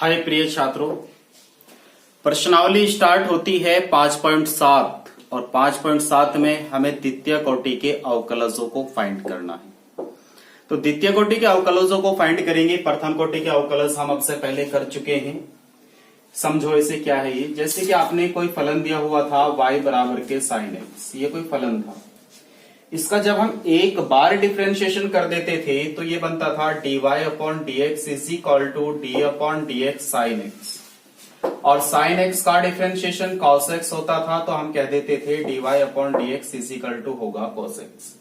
हाय प्रिय छात्रों, प्रश्नावली स्टार्ट होती है 5.7 और 5.7 में हमें द्वितीय कोटि के अवकलजों को फाइंड करना है। तो द्वितीय कोटि के अवकलजों को फाइंड करेंगे। प्रथम कोटि के अवकलज हम अब से पहले कर चुके हैं। समझो इसे क्या है। ये जैसे कि आपने कोई फलन दिया हुआ था y बराबर के साइन एक्स, ये कोई फलन था। इसका जब हम एक बार डिफ्रेंशिएशन कर देते थे तो ये बनता था dy upon d x is equal to d upon d x sine x, और साइन एक्स का डिफ्रेंशिएशन कॉस एक्स होता था तो हम कह देते थे dy upon d x is equal to होगा कॉस एक्स।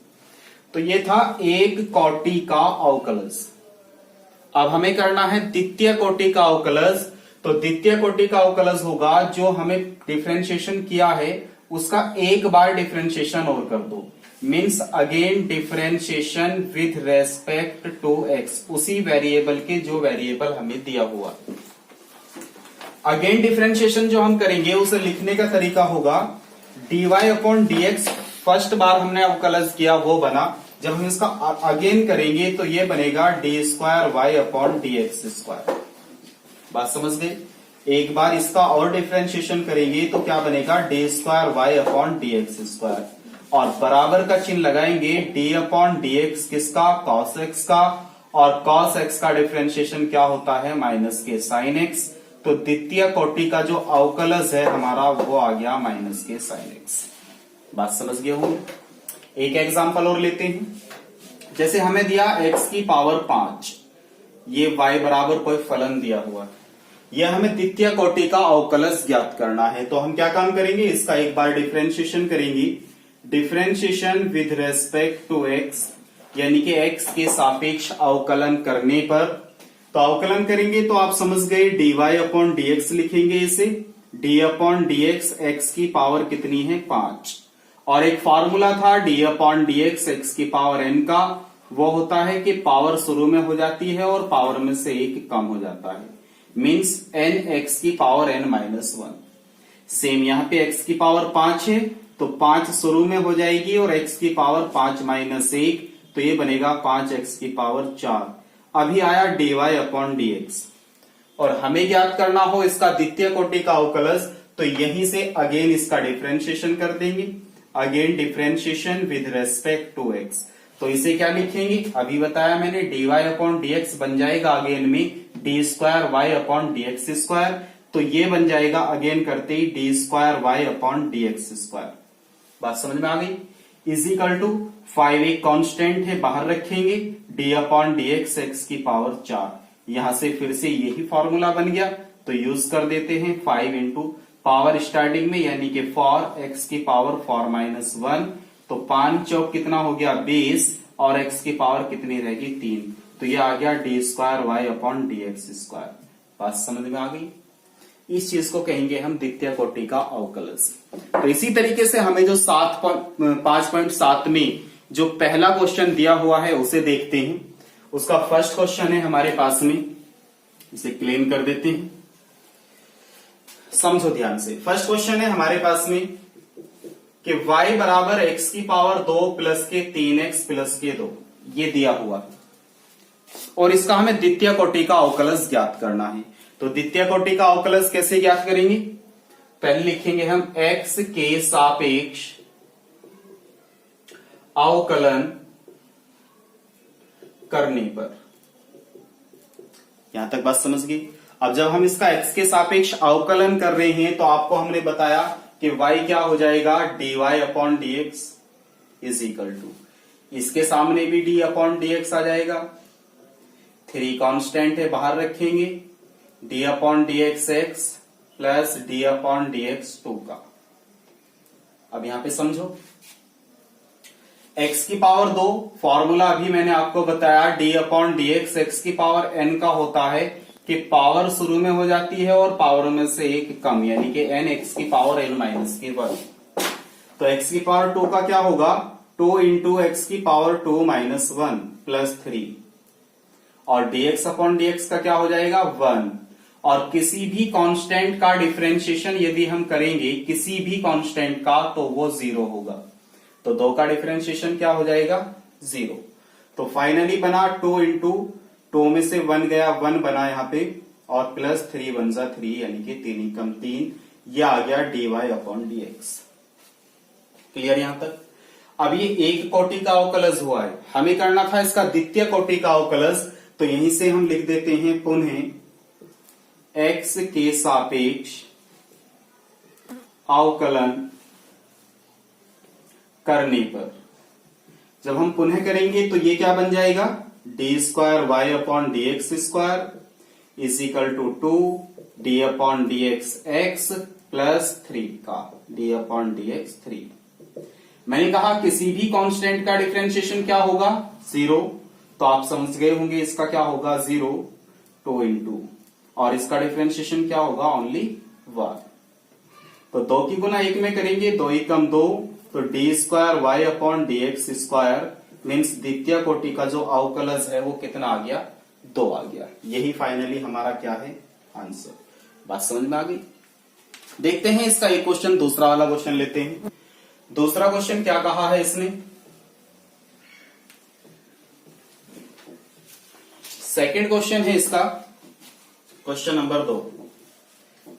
तो ये था एक कोटि का अवकलज। अब हमें करना है द्वितीय कोटि का अवकलज। तो द्वितीय कोटि का अवकलज होगा जो हमें डिफ्रेंशिएशन किया है उसका एक बार डिफ्रेंशिएशन और कर दो, means again differentiation with respect to x, उसी वेरिएबल के जो वेरिएबल हमें दिया हुआ। अगेन डिफरेंशिएशन जो हम करेंगे उसे लिखने का तरीका होगा dy upon d x. First बार हमने अवकलज किया वो बना, जब हम इसका अगेन करेंगे तो ये बनेगा d square y upon d x square. बात समझ गए। एक बार इसका और डिफरेंशिएशन करेंगे तो क्या बनेगा d square y upon d x square, और बराबर का चिन्ह लगाएंगे डी अपॉन डी एक्स किसका, कॉस एक्स का, और कॉस एक्स का डिफरेंशिएशन क्या होता है माइनस के साइन एक्स। तो द्वितीय कोटि का जो अवकलज है हमारा वो आ गया माइनस के साइन एक्स। बात समझ गए होंगे। एक एग्जांपल और लेते हैं। जैसे हमें दिया x की पावर 5, ये y बराबर कोई फलन दिया हुआ है, यह हमें द्वितीय कोटि का अवकलज ज्ञात करना है। तो हम क्या काम करेंगे, इसका एक बार डिफरेंशिएशन करेंगे, differentiation with respect to x, यानी कि x के सापेक्ष अवकलन करने पर। तो अवकलन करेंगे तो आप समझ गए dy अपॉन डी एक्स लिखेंगे इसे, d upon d x x की पावर कितनी है 5, और एक फॉर्मूला था d upon d x x की पावर n का, वो होता है कि पावर शुरू में हो जाती है और पावर में से एक कम हो जाता है, मीन्स n x की पावर n माइनस 1। सेम यहां पे x की पावर 5 है तो 5 शुरू में हो जाएगी और x की पावर 5 माइनस 1, तो ये बनेगा 5x की पावर 4। अभी आया dy अपॉन डी एक्स, और हमें ज्ञात करना हो इसका द्वितीय कोटि का अवकलज, तो यहीं से अगेन इसका डिफरेंशिएशन कर देंगे, again differentiation with respect to x। तो इसे क्या लिखेंगे, अभी बताया मैंने dy अपॉन डी एक्स बन जाएगा अगेन में d square y upon d x square, तो ये बन जाएगा अगेन करते ही d square y upon d x square. बात समझ में आ गई। इज इक्वल टू 5 एक कांस्टेंट है बाहर रखेंगे, D upon d x x की पावर 4। यहां से फिर से यही फॉर्मूला बन गया तो यूज कर देते हैं 5 इंटू पावर स्टार्टिंग में, यानी कि 4 एक्स की पावर 4 माइनस 1, तो 5 चौक कितना हो गया 20, और x की पावर कितनी रहेगी 3, तो ये आ गया d square y upon d x square. बात समझ में आ गई। इस चीज को कहेंगे हम द्वितीय कोटि का अवकलज। तो इसी तरीके से हमें जो 5.7 में जो पहला क्वेश्चन दिया हुआ है उसे देखते हैं। उसका फर्स्ट क्वेश्चन है हमारे पास में, इसे क्लेम कर देते हैं। समझो ध्यान से। फर्स्ट क्वेश्चन है हमारे पास में कि y बराबर x की पावर 2 प्लस के 3x प्लस के 2, ये दिया हुआ है, और इसका हमें द्वितीय कोटि का अवकलज ज्ञात करना है। तो द्वितीय कोटि का अवकलज कैसे ज्ञात करेंगे, पहले लिखेंगे हम x के सापेक्ष अवकलन करने पर। यहां तक बात समझ गई। अब जब हम इसका x के सापेक्ष अवकलन कर रहे हैं तो आपको हमने बताया कि y क्या हो जाएगा dy upon d x is equal to, इसके सामने भी d अपॉन डी एक्स आ जाएगा, 3 कांस्टेंट है बाहर रखेंगे, d upon d x x plus d upon d x 2 का। अब यहां पे समझो x की पावर 2, फॉर्मूला अभी मैंने आपको बताया d upon d x x की पावर n का होता है कि पावर शुरू में हो जाती है और पावर में से एक कम, यानी कि n x की पावर n माइनस की 1। तो x की पावर 2 का क्या होगा 2 इंटू एक्स की पावर 2 माइनस 1 प्लस 3, और dx अपॉन dx का क्या हो जाएगा 1। और किसी भी कांस्टेंट का डिफरेंशिएशन यदि हम करेंगे किसी भी कांस्टेंट का तो वो 0 होगा, तो 2 का डिफरेंशिएशन क्या हो जाएगा 0। तो फाइनली बना 2 इंटू 2 में से 1 गया 1 बना यहाँ पे और प्लस 3 वन जा 3 यानी कि 3 एकम 3, ये आ गया dy अपॉन dx। क्लियर यहां तक? अब ये एक कोटि का अवकलज हुआ है, हमें करना था इसका द्वितीय कोटि का अवकलज, तो यहीं से हम लिख देते हैं पुनः x के सापेक्ष अवकलन करने पर। जब हम पुनः करेंगे तो ये क्या बन जाएगा, d square y upon d x square is equal to 2 d upon d x plus 3 का डी अपॉन डी एक्स 3। मैंने कहा किसी भी कांस्टेंट का डिफरेंशिएशन क्या होगा, 0, तो आप समझ गए होंगे इसका क्या होगा 0, 2 इंटू, और इसका डिफरेंशिएशन क्या होगा ओनली 1। तो 2 की गुना 1 में करेंगे, 2 एकम 2, तो d square y upon d x square means द्वितीय कोटि का जो अवकलज है वो कितना आ गया, 2 आ गया। यही फाइनली हमारा क्या है आंसर। बात समझ में आ गई? देखते हैं इसका एक क्वेश्चन, दूसरा वाला क्वेश्चन लेते हैं। दूसरा क्वेश्चन क्या कहा है इसने, सेकंड क्वेश्चन है इसका, क्वेश्चन नंबर 2,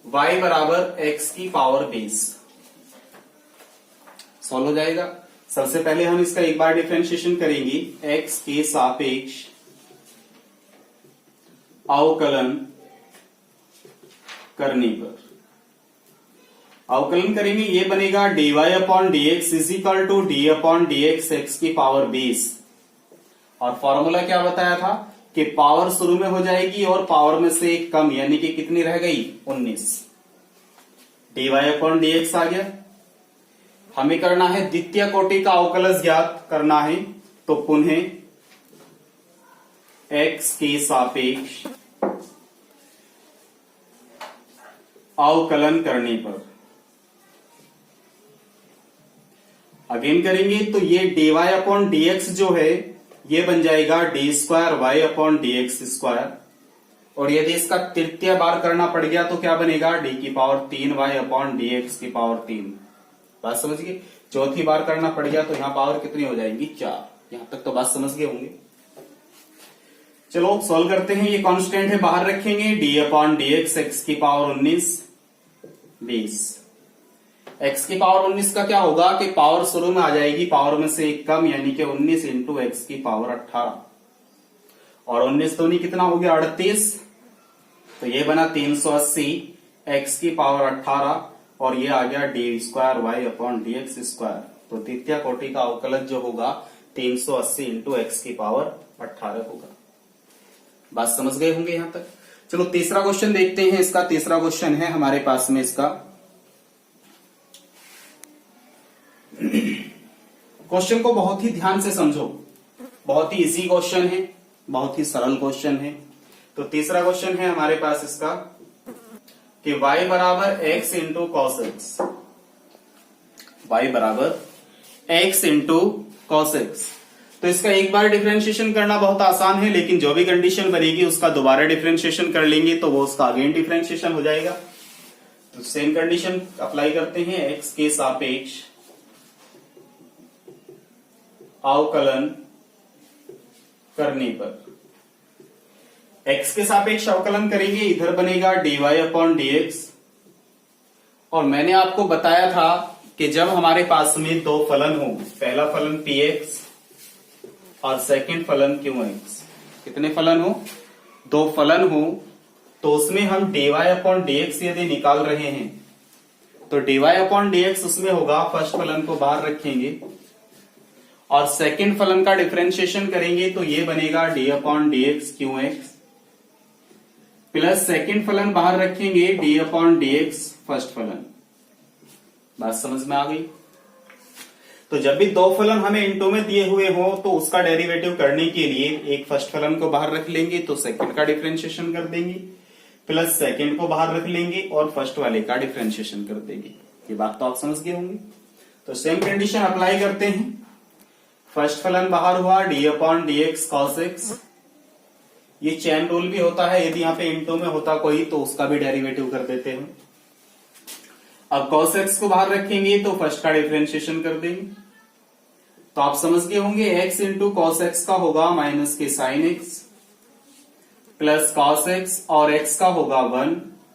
y बराबर x की पावर 20 सॉल्व हो जाएगा। सबसे पहले हम इसका एक बार डिफरेंशिएशन करेंगे, x के सापेक्ष अवकलन करने पर। अवकलन करेंगे, ये बनेगा dy upon d x is equal to d upon d x की पावर 20, और फॉर्मूला क्या बताया था कि पावर शुरू में हो जाएगी और पावर में से एक कम, यानी कि कितनी रह गई 19। dy अपॉन डी एक्स आ गया। हमें करना है द्वितीय कोटि का अवकलज ज्ञात करना है, तो पुनः x के सापेक्ष अवकलन करने पर अगेन करेंगे, तो ये dy अपॉन डी एक्स जो है ये बन जाएगा d square y upon d x square, और यदि इसका तृतीय बार करना पड़ गया तो क्या बनेगा, डी की power 3 y upon d x की पावर 3। बात समझ गए? चौथी बार करना पड़ गया तो यहां पावर कितनी हो जाएंगी, 4। यहां तक तो बात समझ गए होंगे। चलो सॉल्व करते हैं। ये कांस्टेंट है, बाहर रखेंगे, डी अपॉन डी एक्स की पावर 19 20। x की पावर 19 का क्या होगा कि पावर शुरू में आ जाएगी, पावर में से एक कम, यानी कि 19 इंटू एक्स की पावर 18, और 19 दूनी कितना हो गया 38, तो ये बना 380 x की पावर 18, और ये आ गया d square y upon d x square. तो द्वितीय कोटि का अवकलज जो होगा 380 इंटू एक्स की पावर 18 होगा। बात समझ गए होंगे यहां तक? चलो तीसरा क्वेश्चन देखते हैं। इसका तीसरा क्वेश्चन है हमारे पास में, इसका क्वेश्चन को बहुत ही ध्यान से समझो, बहुत ही इजी क्वेश्चन है, बहुत ही सरल क्वेश्चन है। तो तीसरा क्वेश्चन है हमारे पास इसका कि y बराबर x into cos x, y बराबर x इंटू कॉस एक्स। तो इसका एक बार डिफरेंशिएशन करना बहुत आसान है, लेकिन जो भी कंडीशन बनेगी उसका दोबारा डिफरेंशिएशन कर लेंगे तो वो उसका अगेन डिफरेंशिएशन हो जाएगा। तो सेम कंडीशन अप्लाई करते हैं, x के सापेक्ष अवकलन करने पर। x के सापेक्ष अवकलन करेंगे, इधर बनेगा dy अपॉन dx, और मैंने आपको बताया था कि जब हमारे पास में दो फलन हो, पहला फलन px और सेकंड फलन qx, कितने फलन हो, दो फलन हो, तो उसमें हम dy अपॉन dx यदि निकाल रहे हैं तो dy अपॉन dx उसमें होगा, फर्स्ट फलन को बाहर रखेंगे और सेकंड फलन का डिफरेंशिएशन करेंगे, तो ये बनेगा D upon d x Q x, plus second फलन बाहर रखेंगे D upon d x first फलन। बात समझ में आ गई? तो जब भी दो फलन हमें इनटू में दिए हुए हो तो उसका डेरिवेटिव करने के लिए एक फर्स्ट फलन को बाहर रख लेंगे तो सेकंड का डिफरेंशिएशन कर देंगे, प्लस सेकंड को बाहर रख लेंगे और फर्स्ट वाले का डिफरेंशिएशन कर देंगे। ये बात तो आप समझ गए होंगे। तो सेम कंडीशन अप्लाई करते हैं। फर्स्ट फलन बाहर हुआ D upon d x cos x, ये चेन रूल भी होता है, यदि यहाँ पे इनटू में होता कोई तो उसका भी डेरिवेटिव कर देते हैं। अब cos x को बाहर रखेंगे तो फर्स्ट का डिफरेंशिएशन कर देंगे, तो आप समझ गए होंगे x इंटू कॉस एक्स का होगा माइनस के sign x, plus cos x और एक्स का होगा 1,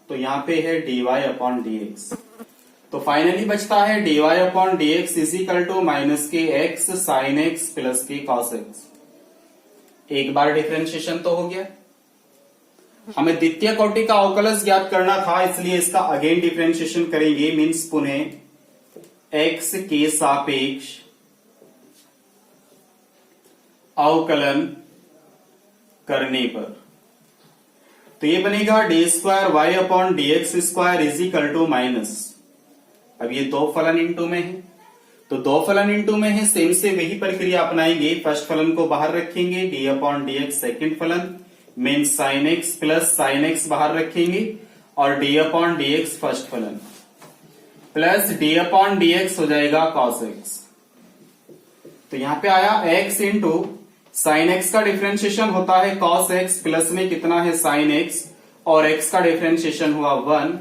तो यहां पे है dy/dx। तो फाइनली बचता है dy/dx is equal to minus k x sine x plus k cos x. एक बार डिफरेंशिएशन तो हो गया। हमें द्वितीय कोटि का अवकलज ज्ञात करना था, इसलिए इसका अगेन डिफरेंशिएशन करेंगे, मीन्स पुनः एक्स के सापेक्ष अवकलन करने पर तो ये बनेगा d2y/dx² is equal to minus, अब ये दो फलन इंटू में है, तो दो फलन इंटू में है, सेम से वही प्रक्रिया अपनाएंगे। फर्स्ट फलन को बाहर रखेंगे, d/dx सेकंड फलन mean sine x plus sine x बाहर रखेंगे और d/dx फर्स्ट फलन प्लस d/dx हो जाएगा cos x। तो यहां पे आया x इंटू साइन एक्स का डिफरेंशिएशन होता है cos x प्लस में कितना है sin x और x का डिफरेंशिएशन हुआ 1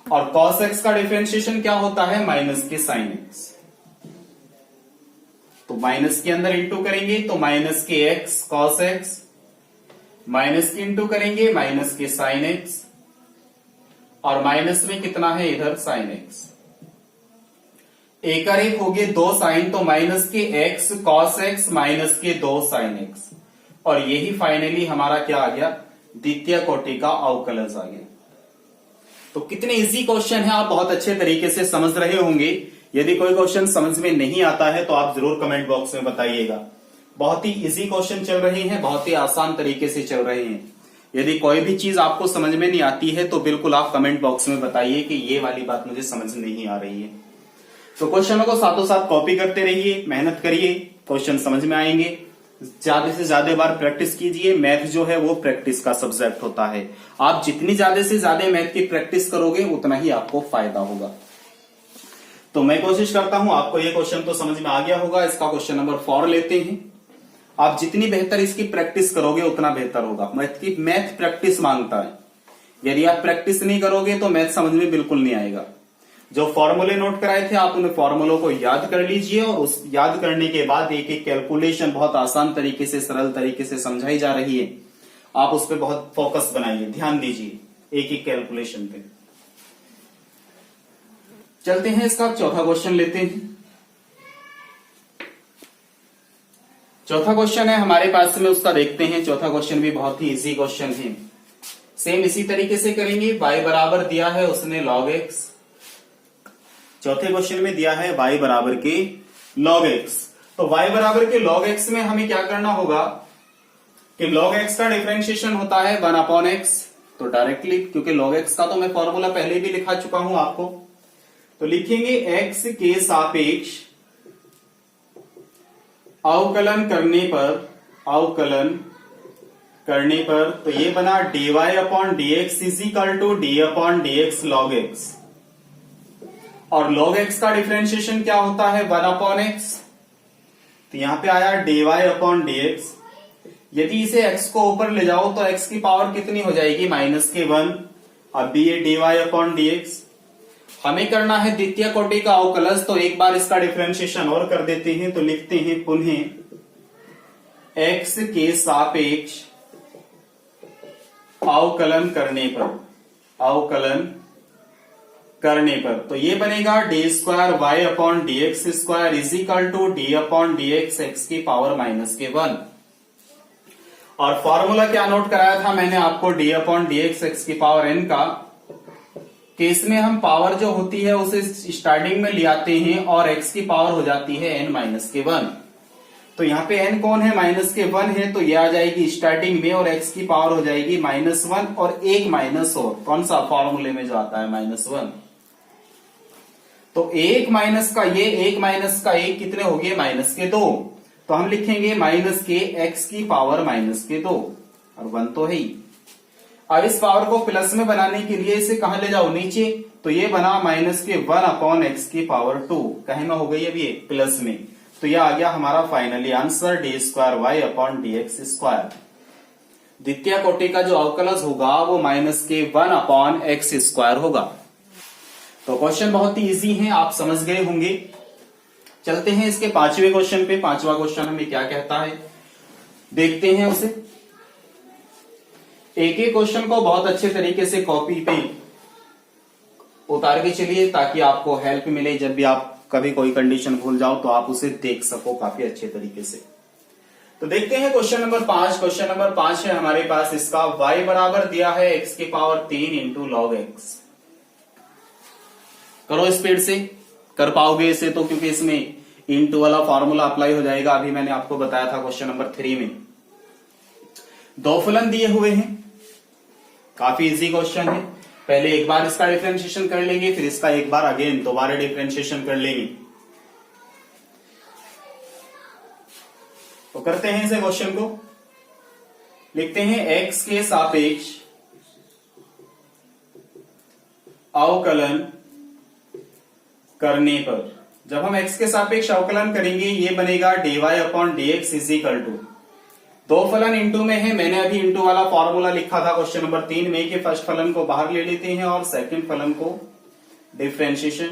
और cos x का डिफरेंशिएशन क्या होता है माइनस के sin x। तो माइनस के अंदर इंटू करेंगे तो माइनस के x cos x माइनस की इंटू करेंगे माइनस के साइन एक्स और माइनस में कितना है इधर साइन एक्स। एक और एक हो गए दो साइन, तो minus k x cos x minus के दो साइन एक्स और यही फाइनली हमारा क्या आ गया, द्वितीय कोटि का अवकलज आ गया। तो कितने इजी क्वेश्चन है, आप बहुत अच्छे तरीके से समझ रहे होंगे। यदि कोई क्वेश्चन समझ में नहीं आता है तो आप जरूर कमेंट बॉक्स में बताइएगा। बहुत ही इजी क्वेश्चन चल रहे हैं, बहुत ही आसान तरीके से चल रहे हैं। यदि कोई भी चीज आपको समझ में नहीं आती है तो बिल्कुल आप कमेंट बॉक्स में बताइए कि ये वाली बात मुझे समझ नहीं आ रही है। तो क्वेश्चनों को साथों साथ कॉपी करते रहिए, मेहनत करिए, क्वेश्चन समझ में आएंगे। ज्यादा से ज्यादा बार प्रैक्टिस कीजिए। मैथ जो है वो प्रैक्टिस का सब्जेक्ट होता है। आप जितनी ज्यादा से ज्यादा मैथ की प्रैक्टिस करोगे उतना ही आपको फायदा होगा। तो मैं कोशिश करता हूं, आपको ये क्वेश्चन तो समझ में आ गया होगा। इसका क्वेश्चन नंबर 4 लेते हैं। आप जितनी बेहतर इसकी प्रैक्टिस करोगे उतना बेहतर होगा। मैथ प्रैक्टिस मांगता है। यदि आप प्रैक्टिस नहीं करोगे तो मैथ समझ में बिल्कुल नहीं आएगा। जो फॉर्मूले नोट कराए थे आप उन फॉर्मूलों को याद कर लीजिए और उस याद करने के बाद एक एक कैलकुलेशन बहुत आसान तरीके से, सरल तरीके से समझाई जा रही है, आप उस पर बहुत फोकस बनाइए, ध्यान दीजिए एक एक कैलकुलेशन पे। चलते हैं, इसका चौथा क्वेश्चन लेते हैं। चौथा क्वेश्चन है हमारे पास में, उसका देखते हैं। चौथा क्वेश्चन भी बहुत ही इजी क्वेश्चन है। सेम इसी तरीके से करेंगे। y बराबर दिया है उसने log x, चौथे क्वेश्चन में दिया है y बराबर के log x। तो y बराबर के log x में हमें क्या करना होगा कि log x का डिफरेंशिएशन होता है 1/x। तो डायरेक्टली, क्योंकि log x का तो मैं फॉर्मूला पहले भी लिखा चुका हूं आपको, तो लिखेंगे x के सापेक्ष अवकलन करने पर तो ये बना dy/dx is equal to d/dx log x और log x का डिफरेंशिएशन क्या होता है 1/x। तो यहां पे आया dy/dx। यदि इसे x को ऊपर ले जाओ तो x की पावर कितनी हो जाएगी -1। अब भी ये dy/dx। हमें करना है द्वितीय कोटि का अवकलज, तो एक बार इसका डिफरेंशिएशन और कर देते हैं। तो लिखते हैं पुनः x के सापेक्ष अवकलन करने पर तो ये बनेगा d2y/dx² is equal to d/dx x की पावर -1। और फॉर्मूला क्या नोट कराया था मैंने आपको d/dx x की पावर n का, कि इसमें हम पावर जो होती है उसे स्टार्टिंग में ले आते हैं और x की पावर हो जाती है n-1। तो यहाँ पे n कौन है -1 है, तो ये आ जाएगी स्टार्टिंग में और x की पावर हो जाएगी -1 और एक माइनस और कौन सा फॉर्मूले में जो आता है -1। तो एक माइनस का ये, एक माइनस का एक कितने हो गए -2। तो हम लिखेंगे -x की पावर -2 और 1 तो है ही। अब इस पावर को प्लस में बनाने के लिए इसे कहां ले जाओ नीचे, तो ये बना -1/x की पावर 2। कहे में हो गई अभी प्लस में, तो ये आ गया हमारा फाइनली आंसर d2y/dx²। द्वितीय कोटि का जो अवकलज होगा वो -1/x² होगा। तो क्वेश्चन बहुत ही इजी है, आप समझ गए होंगे। चलते हैं इसके पांचवें क्वेश्चन पे। पांचवा क्वेश्चन हमें क्या कहता है देखते हैं उसे। एक एक क्वेश्चन को बहुत अच्छे तरीके से कॉपी पे उतार के चलिए ताकि आपको हेल्प मिले। जब भी आप कभी कोई कंडीशन भूल जाओ तो आप उसे देख सको काफी अच्छे तरीके से। तो देखते हैं क्वेश्चन नंबर 5। क्वेश्चन नंबर 5 है हमारे पास, इसका y बराबर दिया है x की पावर 3 इंटू लॉग एक्स। करो स्पीड से, कर पाओगे इसे तो, क्योंकि इसमें इंटू वाला फॉर्मूला अप्लाई हो जाएगा। अभी मैंने आपको बताया था क्वेश्चन नंबर 3 में। दो फलन दिए हुए हैं, काफी इजी क्वेश्चन है। पहले एक बार इसका डिफरेंशिएशन कर लेंगे, फिर इसका एक बार अगेन दोबारा डिफरेंशिएशन कर लेंगे। तो करते हैं इसे क्वेश्चन को, लिखते हैं x के सापेक्ष अवकलन करने पर। जब हम x के सापेक्ष अवकलन करेंगे ये बनेगा dy upon dx is equal to, दो फलन इंटू में है। मैंने अभी इंटू वाला फॉर्मूला लिखा था क्वेश्चन नंबर 3 में कि फर्स्ट फलन को बाहर ले लेते हैं और सेकंड फलन को डिफरेंशिएशन,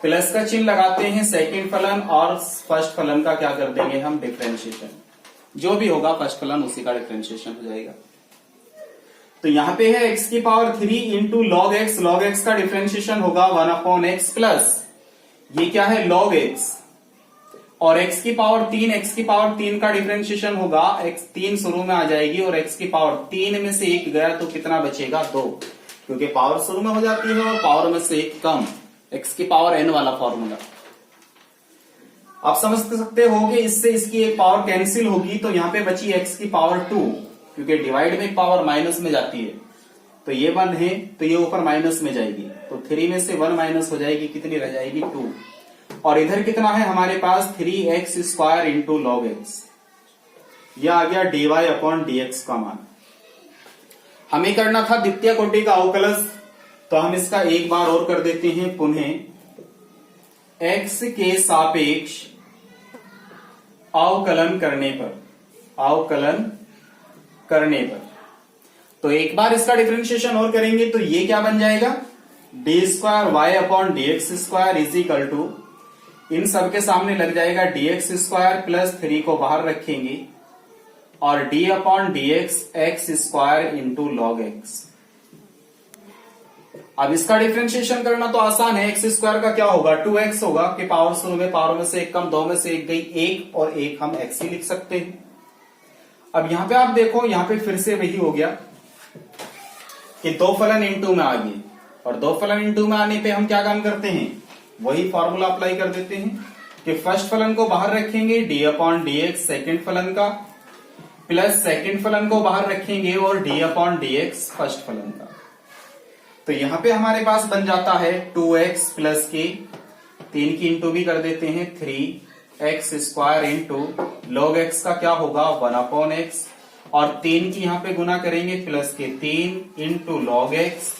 प्लस का चिन्ह लगाते हैं सेकंड फलन और फर्स्ट फलन का क्या कर देंगे हम डिफरेंशिएशन। जो भी होगा फर्स्ट फलन उसी का डिफरेंशिएशन हो जाएगा। तो यहां पे है x की power 3 into log x. Log x का डिफरेंशिएशन होगा 1 अपॉन एक्स प्लस ये क्या है लॉग एक्स, और x की पावर 3, x की पावर 3 का डिफरेंशिएशन होगा, x 3 शुरू में आ जाएगी और x की पावर 3 में से 1 गया तो कितना बचेगा 2, क्योंकि पावर शुरू में हो जाती है और पावर में से 1 कम, x की पावर n वाला फॉर्मूला। आप समझ सकते हो कि इससे इसकी एक पावर कैंसिल होगी, तो यहां पे बची x की पावर 2, क्योंकि डिवाइड में पावर माइनस में जाती है। तो ये 1 है तो ये ऊपर माइनस में जाएगी, तो 3 में से 1 माइनस हो जाएगी, कितनी रह जाएगी 2। और इधर कितना है हमारे पास 3x square into log x. यह आ गया dy अपॉन dx का मान। हमें करना था द्वितीय कोटि का अवकलज, तो हम इसका एक बार और कर देते हैं पुनः। x के सापेक्ष अवकलन करने पर, अवकलन करने पर, तो एक बार इसका डिफरेंशिएशन और करेंगे तो ये क्या बन जाएगा d square y upon d x square is equal to, इन सबके सामने लग जाएगा dx स्क्वायर प्लस 3 को बाहर रखेंगे और d upon dx x square into log x. अब इसका डिफरेंशिएशन करना तो आसान है। एक्स स्क्वायर का क्या होगा 2x होगा, कि पावर शुरू में पावर में से 1 कम, 2 में से 1 गई 1 और 1 हम x ही लिख सकते हैं। अब यहां पे आप देखो, यहां पे फिर से वही हो गया कि दो फलन इंटू में आ गए, और दो फलन इंटू में आने पे हम क्या काम करते हैं, वही फॉर्मूला अप्लाई कर देते हैं कि फर्स्ट फलन को बाहर रखेंगे d upon d x second फलन का, प्लस सेकेंड फलन को बाहर रखेंगे और d upon d x first फलन का। तो यहां पे हमारे पास बन जाता है 2x प्लस के, 3 की इंटू भी कर देते हैं 3x square into log x का क्या होगा 1 अपॉन एक्स, और 3 की यहां पे गुना करेंगे प्लस के 3 इंटू लॉग एक्स,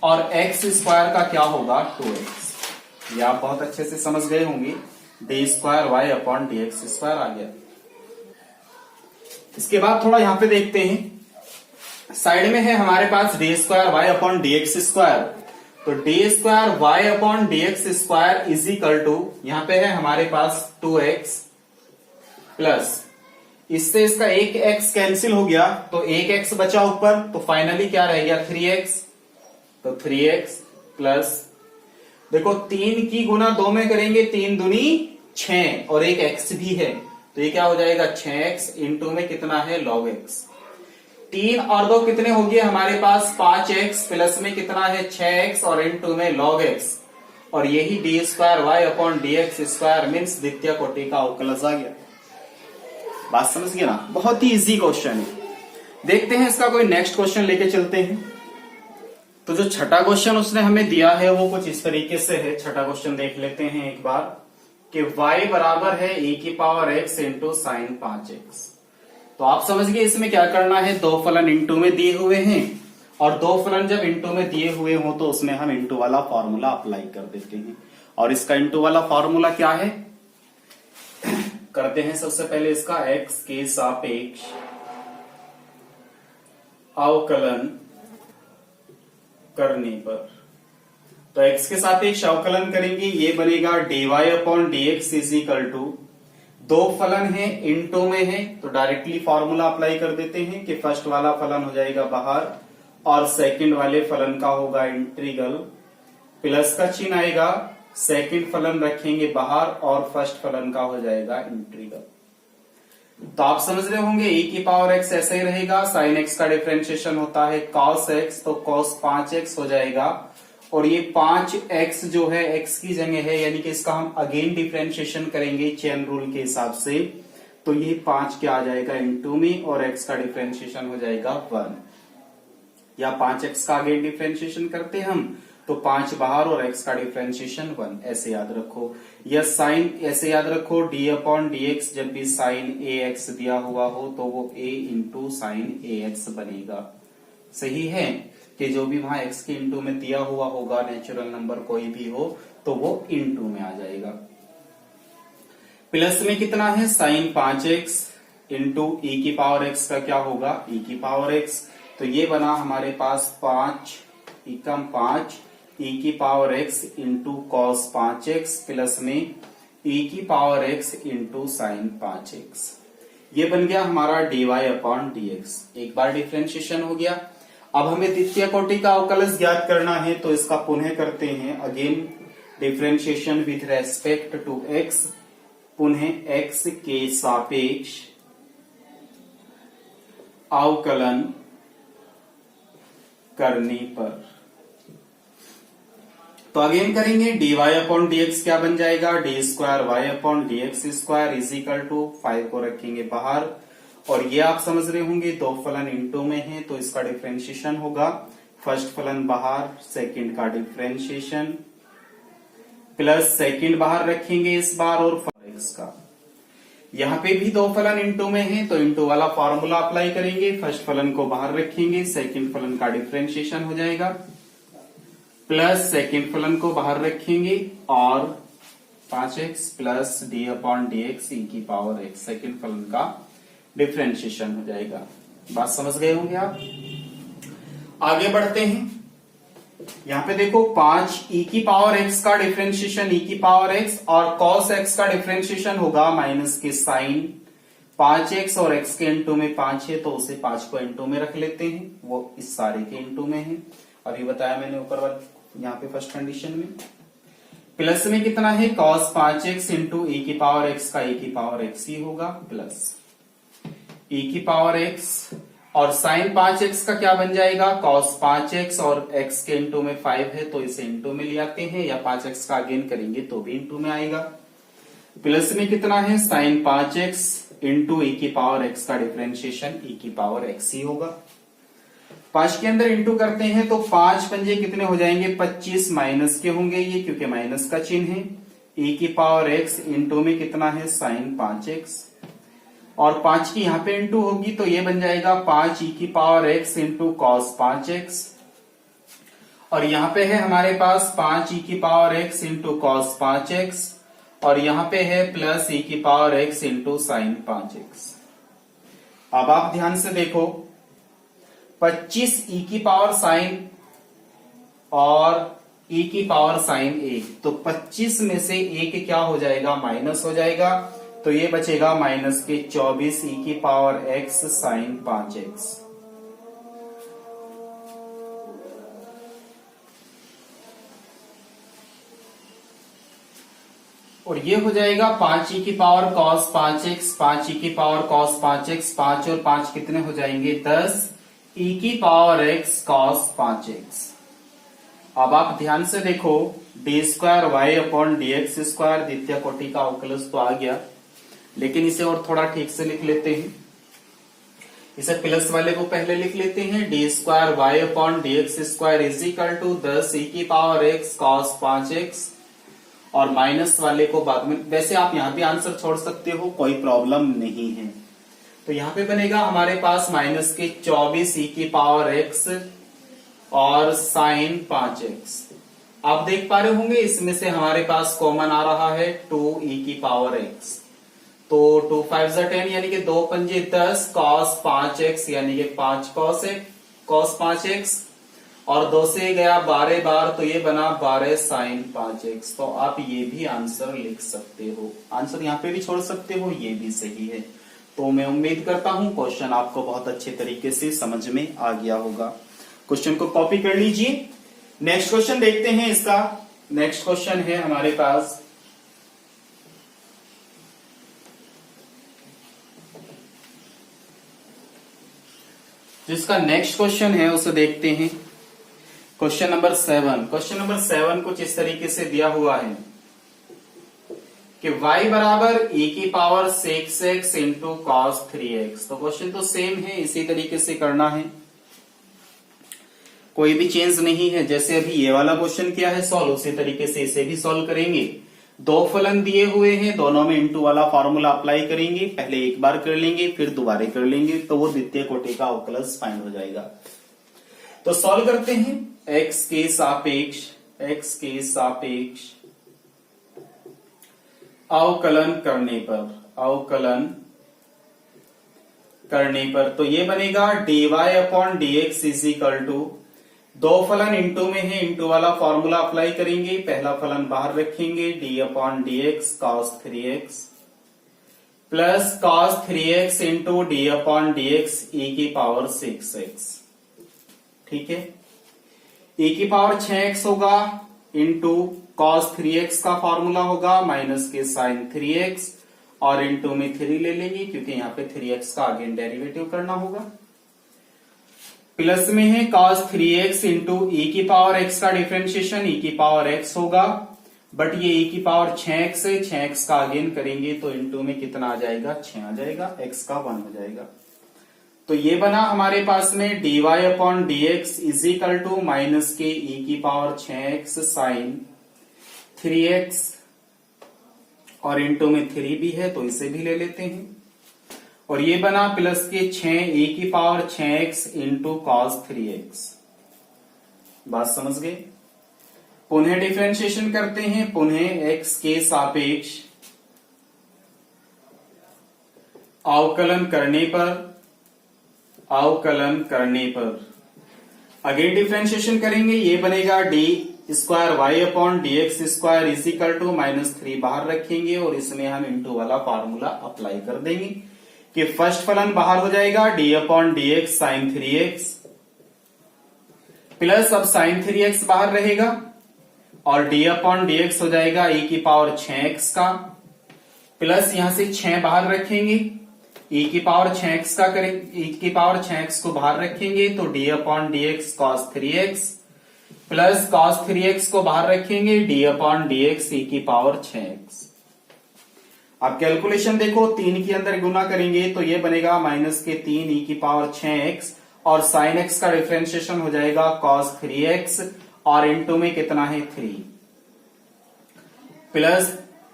और x स्क्वायर का क्या होगा 2x। ये आप बहुत अच्छे से समझ गए होंगे, d square y upon d x square आ गया। इसके बाद थोड़ा यहां पे देखते हैं, साइड में है हमारे पास d square y upon d x square, तो d square y upon d x square is equal to, यहां पे है हमारे पास 2x प्लस, इससे इसका एक x कैंसिल हो गया तो एक x बचा ऊपर, तो फाइनली क्या रह गया 3x, तो 3x प्लस, देखो 3 की गुना 2 में करेंगे, 3 दूनी 6 और एक x भी है, तो ये क्या हो जाएगा 6x इंटू में कितना है log x। 3 और 2 कितने हो गए हमारे पास 5x, प्लस में कितना है 6x और इंटू में log x, और यही d square y upon d x square means द्वितीय कोटि का अवकलज आ गया। बात समझ गए ना, बहुत ही इजी क्वेश्चन है। देखते हैं इसका कोई नेक्स्ट क्वेश्चन लेके चलते हैं। तो जो छठा क्वेश्चन उसने हमें दिया है वो कुछ इस तरीके से है। छठा क्वेश्चन देख लेते हैं एक बार कि y बराबर है e की power x into sine 5x। तो आप समझ गए इसमें क्या करना है, दो फलन इंटू में दिए हुए हैं, और दो फलन जब इंटू में दिए हुए हो तो उसमें हम इंटू वाला फॉर्मूला अप्लाई कर देते हैं। और इसका इंटू वाला फॉर्मूला क्या है करते हैं। सबसे पहले इसका x के सापेक्ष अवकलन करने पर, तो x के सापेक्ष अवकलन करेंगे, ये बनेगा dy upon d x is equal to दो फलन है, इनटू में है, तो डायरेक्टली फॉर्मूला अप्लाई कर देते हैं कि फर्स्ट वाला फलन हो जाएगा बाहर और सेकंड वाले फलन का होगा इंटीग्रल, प्लस का चिन्ह आएगा, सेकंड फलन रखेंगे बाहर और फर्स्ट फलन का हो जाएगा इंटीग्रल। तो आप समझ रहे होंगे e की पावर x ऐसे ही रहेगा, साइन x का डिफरेंशिएशन होता है cos x, तो cos 5x हो जाएगा और ये 5x जो है x की जगह है, यानी कि इसका हम अगेन डिफरेंशिएशन करेंगे चेन रूल के हिसाब से, तो ये 5 क्या आ जाएगा इनटू में और x का डिफरेंशिएशन हो जाएगा 1, या 5x का अगेन डिफरेंशिएशन करते हैं हम तो 5 बाहर और x का डिफरेंशिएशन 1, ऐसे याद रखो। या साइन ऐसे याद रखो d अपॉन dx, जब भी साइन ax दिया हुआ हो तो वो a इंटू साइन ax बनेगा। सही है कि जो भी वहां x के इंटू में दिया हुआ होगा, नेचुरल नंबर कोई भी हो, तो वो इंटू में आ जाएगा। प्लस में कितना है, साइन 5x इंटू e की पावर x का क्या होगा, e की पावर x, तो ये बना हमारे पास 5 एकम 5 e की power x into cos 5x plus में e की power x into sine 5x। ये बन गया हमारा dy अपॉन dx। एक बार डिफरेंशिएशन हो गया। अब हमें द्वितीय कोटि का अवकलज ज्ञात करना है, तो इसका पुनः करते हैं, again differentiation with respect to x, पुनः x के सापेक्ष अवकलन करने पर। तो अगेन करेंगे, dy अपॉन dx क्या बन जाएगा, d square y upon dx square is equal to 5 को रखेंगे बाहर, और ये आप समझ रहे होंगे दो फलन इनटू में है तो इसका डिफरेंशिएशन होगा, फर्स्ट फलन बाहर, सेकंड का डिफरेंशिएशन, प्लस सेकंड बाहर रखेंगे इस बार और x का। यहाँ पे भी दो फलन इनटू में है तो इनटू वाला फॉर्मूला अप्लाई करेंगे, फर्स्ट फलन को बाहर रखेंगे, सेकंड फलन का डिफरेंशिएशन हो जाएगा, प्लस सेकंड फलन को बाहर रखेंगे और 5x plus D upon dx e की पावर x, सेकंड फलन का डिफरेंशिएशन हो जाएगा। बात समझ गए होंगे आप। आगे बढ़ते हैं, यहाँ पे देखो 5 e की पावर x का डिफरेंशिएशन e की पावर x और cos x का डिफरेंशिएशन होगा माइनस के साइन 5x और x के इंटू में 5 है तो उसे 5 को इंटू में रख लेते हैं, वो इस सारे के इंटू में है, अभी बताया मैंने ऊपर वाले यहाँ पे फर्स्ट कंडीशन में। प्लस में कितना है, cos 5x इंटू e की पावर x का e की पावर x ही होगा, प्लस e की पावर x और साइन 5x का क्या बन जाएगा, cos 5x और x के इंटू में 5 है तो इसे इंटू में ले आते हैं, या 5x का अगेन करेंगे तो भी इंटू में आएगा। प्लस में कितना है, साइन 5x इंटू e की पावर x का डिफरेंशिएशन e की पावर x ही होगा। 5 के अंदर इंटू करते हैं तो 5 पंजे कितने हो जाएंगे, 25 माइनस के होंगे ये, क्योंकि माइनस का चिन्ह है, e की पावर x इंटू में कितना है, साइन 5x, और 5 की यहाँ पे इंटू होगी तो ये बन जाएगा 5 e की power x into cos 5x, और यहाँ पे है हमारे पास 5 e की power x into cos 5x, और यहाँ पे है प्लस e की power x into sine 5x। अब आप ध्यान से देखो, 25 e की पावर साइन और e की पावर साइन 1, तो 25 में से 1 क्या हो जाएगा, माइनस हो जाएगा, तो ये बचेगा माइनस के 24 e की पावर x साइन 5x। और ये हो जाएगा 5 e की पावर cos 5x, 5 e की पावर cos 5x, 5 और 5 कितने हो जाएंगे, 10 e की पावर x cos 5x। अब आप ध्यान से देखो, d square y upon dx square द्वितीय कोटि का अवकलज तो आ गया, लेकिन इसे और थोड़ा ठीक से लिख लेते हैं। इसे प्लस वाले को पहले लिख लेते हैं, d square y upon dx square is equal to 10 e की पावर x cos 5x, और माइनस वाले को बाद में, वैसे आप यहाँ भी आंसर छोड़ सकते हो, कोई प्रॉब्लम नहीं है। तो यहाँ पे बनेगा हमारे पास माइनस के 24 e की पावर x और साइन 5x। आप देख पा रहे होंगे इसमें से हमारे पास कॉमन आ रहा है 2 e की पावर x, तो 2 5 10 यानी कि 2 पंजे 10 cos 5x यानी कि 5 cos 5x, और 2 से गया 12 बार, तो ये बना 12 साइन 5x। तो आप ये भी आंसर लिख सकते हो, आंसर यहाँ पे भी छोड़ सकते हो, ये भी सही है। तो मैं उम्मीद करता हूं क्वेश्चन आपको बहुत अच्छे तरीके से समझ में आ गया होगा। क्वेश्चन को कॉपी कर लीजिए। नेक्स्ट क्वेश्चन देखते हैं इसका। नेक्स्ट क्वेश्चन है हमारे पास जिसका नेक्स्ट क्वेश्चन है उसे देखते हैं। Question number 7। क्वेश्चन नंबर 7 कुछ इस तरीके से दिया हुआ है कि y बराबर e की power 6x into cos 3x। तो क्वेश्चन तो सेम है, इसी तरीके से करना है, कोई भी चेंज नहीं है। जैसे अभी ये वाला क्वेश्चन किया है सॉल्व, उसी तरीके से इसे भी सॉल्व करेंगे। 2 फलन दिए हुए हैं, दोनों में इंटू वाला फॉर्मूला अप्लाई करेंगे। पहले एक बार कर लेंगे, फिर दोबारा कर लेंगे, तो वो द्वितीय कोटि का अवकलज फाइंड हो जाएगा। तो सॉल्व करते हैं। x के सापेक्ष अवकलन करने पर तो ये बनेगा dy upon dx is equal to, 2 फलन इंटू में है, इंटू वाला फॉर्मूला अप्लाई करेंगे। पहला फलन बाहर रखेंगे, d upon dx cos 3x plus cos 3x into d upon dx e की पावर 6x। ठीक है, e की पावर 6x होगा इंटू cos 3x का फॉर्मूला होगा माइनस के साइन 3x और इंटू में 3 ले लेंगे क्योंकि यहाँ पे 3x का अगेन डेरिवेटिव करना होगा। प्लस में है cos 3x इंटू e की पावर x का डिफरेंशिएशन e की पावर x होगा, बट ये e की पावर 6x है, 6x का अगेन करेंगे तो इंटू में कितना आ जाएगा, 6 आ जाएगा, x का 1 हो जाएगा। तो ये बना हमारे पास में dy upon dx is equal to minus k e की पावर 6x साइन 3x और इंटू में 3 भी है तो इसे भी ले लेते हैं। और ये बना प्लस के 6 e की power 6x into cos 3x। बात समझ गए। पुनः डिफरेंशिएशन करते हैं, पुनः x के सापेक्ष अवकलन करने पर अगेन डिफरेंशिएशन करेंगे। ये बनेगा d square y upon d x square is equal to -3 बाहर रखेंगे और इसमें हम इंटू वाला फॉर्मूला अप्लाई कर देंगे कि फर्स्ट फलन बाहर हो जाएगा d upon d x sine 3x plus अब साइन 3x बाहर रहेगा और डी अपॉन डी एक्स हो जाएगा e की पावर 6x का, प्लस यहां से 6 बाहर रखेंगे, e की पावर 6x का करेंगे, e की पावर 6x को बाहर रखेंगे तो d upon d x cos 3x plus cos 3x को बाहर रखेंगे d upon d x e की पावर 6x। अब कैलकुलेशन देखो, 3 के अंदर गुना करेंगे तो ये बनेगा माइनस के 3 e की पावर 6x और साइन x का डिफरेंशिएशन हो जाएगा कॉस 3x और इंटू में कितना है 3 प्लस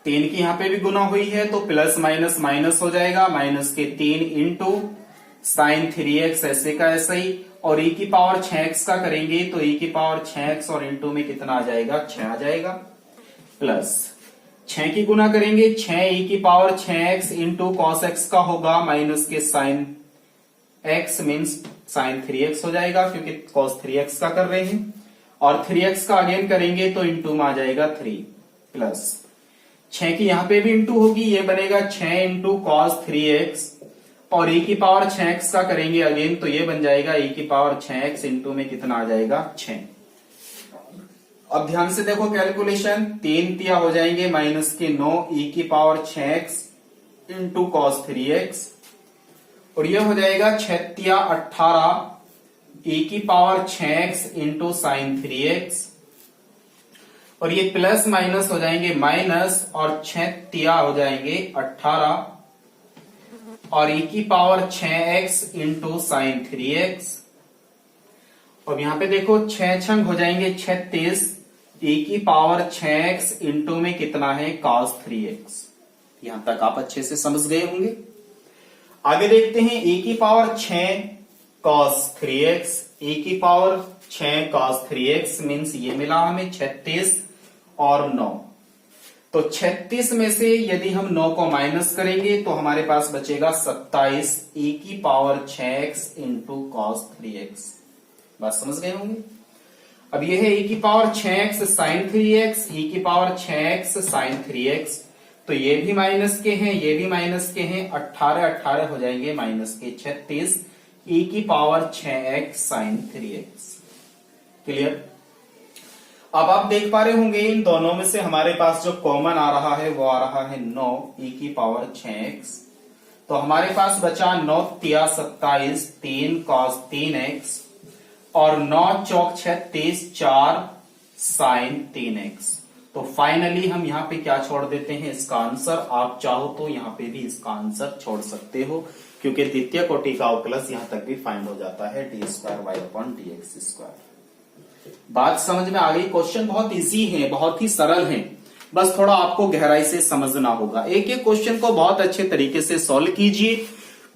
3 की यहां पे भी गुना हुई है तो प्लस माइनस माइनस हो जाएगा, माइनस के 3 इंटू साइन 3x ऐसे का ऐसा ही और e की पावर 6x का करेंगे तो e की पावर 6x और इंटू में कितना आ जाएगा 6 आ जाएगा, प्लस 6 की गुना करेंगे 6 e की power 6x into cos x का होगा माइनस के sign x means sign 3x हो जाएगा क्योंकि कॉस 3x का कर रहे हैं और 3x का अगेन करेंगे तो इंटू में आ जाएगा 3 प्लस 6 की यहां पे भी इंटू होगी, ये बनेगा 6 इंटू कॉस 3x और e की पावर 6x का करेंगे अगेन तो ये बन जाएगा e की पावर 6x इंटू में कितना आ जाएगा 6। अब ध्यान से देखो कैलकुलेशन, 3 तिया हो जाएंगे माइनस के 9 e की power 6x into cos 3x और ये हो जाएगा 6 तिया 18 e की power 6x into sine 3x और ये प्लस माइनस हो जाएंगे माइनस और 6 तिया हो जाएंगे 18 और e की power 6x into sine 3x। अब यहां पे देखो 6 छंग हो जाएंगे 36 e की पावर 6x इंटू में कितना है cos 3x। यहां तक आप अच्छे से समझ गए होंगे। आगे देखते हैं e की पावर 6 cos 3x, e की पावर 6 cos 3x मीन्स ये मिला हमें 36 और 9, तो 36 में से यदि हम 9 को माइनस करेंगे तो हमारे पास बचेगा 27 e की power 6x into cos 3x। बात समझ गए होंगे। अब ये है e की power 6x sine 3x, e की पावर 6x साइन 3x, तो ये भी माइनस के हैं, ये भी माइनस के हैं, 18 18 हो जाएंगे माइनस के 36, e की power 6x sine 3x। Clear? अब आप देख पा रहे होंगे इन दोनों में से हमारे पास जो कॉमन आ रहा है वो आ रहा है 9 e की पावर 6x, तो हमारे पास बचा 9 तिया 27 3 cos 3x और 9 चौक 36 4 साइन 3x। तो फाइनली हम यहाँ पे क्या छोड़ देते हैं, इसका आंसर। आप चाहो तो यहाँ पे भी इसका आंसर छोड़ सकते हो, क्योंकि द्वितीय कोटि का अवकलज यहाँ तक भी फाइंड हो जाता है d2y/dx²। बात समझ में आ गई? क्वेश्चन बहुत इजी है, बहुत ही सरल है, बस थोड़ा आपको गहराई से समझना होगा। एक एक क्वेश्चन को बहुत अच्छे तरीके से सॉल्व कीजिए,